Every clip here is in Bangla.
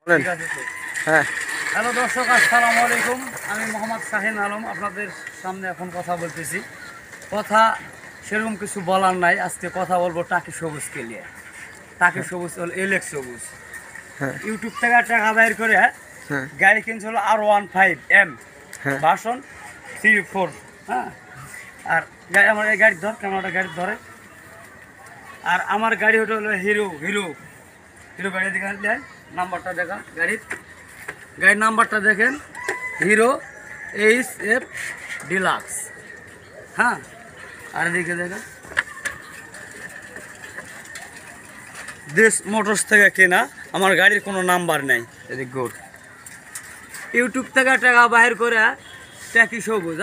ঠিক আছে তো। হ্যাঁ হ্যালো দর্শক, আসসালামু আলাইকুম। আমি মোহাম্মদ শাহিন আলম আপনাদের সামনে এখন কথা বলতেছি। কথা সেরকম কিছু বলার নাই। আজকে কথা বলবো টাকি সবুজকে নিয়ে। টাকি সবুজ হলো এলেক্স সবুজ। হ্যাঁ ইউটিউব থেকে টাকা বাইর করে হ্যাঁ গাড়ি কিনছে হলো R15M হ্যাঁ ভার্সন 3-4। হ্যাঁ, আর গাড়ি আমার এই গাড়ির ধর, ক্যামেরাটা গাড়ির ধরে। আর আমার গাড়ি ওটা হলো হিরো হিরো হিরো গাড়ি দেখেন, নাম্বারটা দেখা গাড়ির নাম্বারটা দেখেন, হিরো HF ডিলাক্স। হ্যাঁ, আর এদিকে দেখেন দেশ মোটরস থেকে কেনা, আমার গাড়ির কোনো নাম্বার নেই। এদিক গুড ইউটিউব থেকে টাকা বাহির করে ট্যাকি সবুজ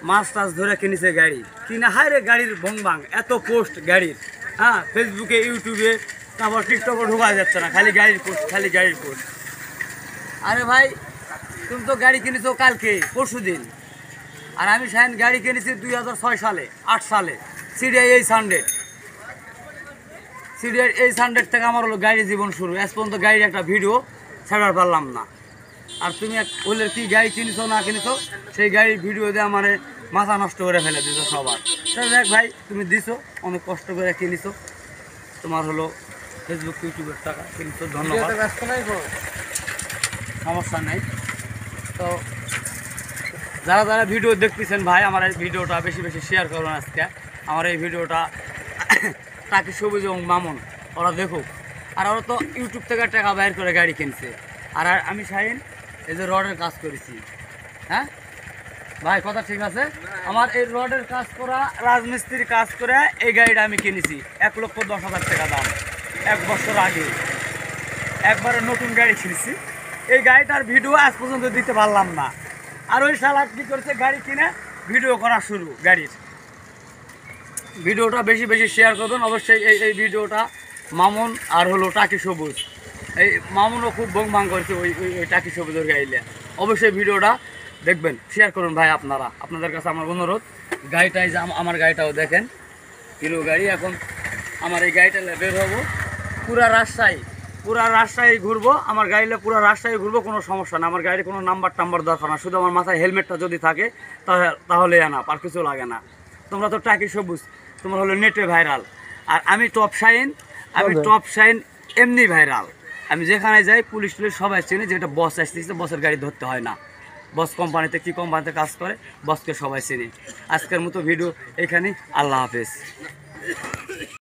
মাছ টাছ ধরে কিনেছে গাড়ি কিনা। হায় রে গাড়ির ভংবাং এত পোস্ট গাড়ির। হ্যাঁ, ফেসবুকে ইউটিউবে তারপর টিকটকে ঢোকা যাচ্ছে না, খালি গাড়ির পোস্ট খালি গাড়ির পোস্ট। আরে ভাই, তুমি তো গাড়ি কিনেছো কালকে পরশু দিন, আর আমি শাহিন গাড়ি কিনেছি 2006 সালে 8 সালে সিডিআই 800। সিডিআই 800 থেকে আমার হলো গাড়ি জীবন শুরু। আজ পর্যন্ত গাড়ির একটা ভিডিও ছাড়ার পারলাম না। আর তুমি বললে কি গাড়ি কিনেছো না কিনেছো, সেই গাড়ির ভিডিও দিয়ে আমার মাথা নষ্ট করে ফেলে দিছো সবার। দেখ ভাই, তুমি দিছো, অনেক কষ্ট করে কিনেছো, তোমার হলো ফেসবুক ইউটিউবের টাকা কিনেছো, ধন্যবাদ, সমস্যা নেই। তো যারা যারা ভিডিও দেখতেছেন ভাই, আমার এই ভিডিওটা বেশি বেশি শেয়ার করুন। আজকে আমার এই ভিডিওটা টাকি সবুজ এবং মামুন ওরা দেখুক। আর ওরা তো ইউটিউব থেকে টাকা বাইর করে গাড়ি কিনছে। আর আমি শাহিন এই যে রডের কাজ করেছি। হ্যাঁ ভাই, কথা ঠিক আছে। আমার এই রডের কাজ করা, রাজমিস্ত্রির কাজ করে এই গাড়িটা আমি কিনেছি 1,10,000 টাকা দাম। 1 বছর আগে একবারে নতুন গাড়ি কিনেছি। এই গাড়িটার ভিডিও আজ পর্যন্ত দিতে পারলাম না। আর ওই শালা কি করছে, গাড়ি কিনে ভিডিও করা শুরু। গাড়ির ভিডিওটা বেশি বেশি শেয়ার করবেন অবশ্যই। এই ভিডিওটা মামুন আর হলো টাকি সবুজ, এই মামুনও খুব বং করছে ওই ওই টাকি সবুজের গাড়িলে। অবশ্যই ভিডিওটা দেখবেন, শেয়ার করুন ভাই। আপনাদের কাছে আমার অনুরোধ। গাড়িটাই যে আমার গাড়িটাও দেখেন, হিরো গাড়ি। এখন আমার এই গাড়িটা বের হবো পুরা রাজশাহী ঘুরবো। আমার গাড়িলে পুরা রাজশাহী ঘুরবো, কোনো সমস্যা না। আমার গাড়ির কোনো নাম্বার টাম্বার দরকার না, শুধু আমার মাথায় হেলমেটটা যদি থাকে তাহলে আনা, আর কিছু লাগে না। তোমরা তো টাকি সবুজ, তোমার হলো নেটে ভাইরাল। আর আমি টপ শাইন এমনি ভাইরাল। আমি যেখানে যাই পুলিশ সবাই চিনি, যেটা বস আসতেছে, বসের গাড়ি ধরতে হয় না। বস কোম্পানিতে কাজ করে, বসকে সবাই চিনি। আজকের মতো ভিডিও এখানে, আল্লাহ হাফেজ।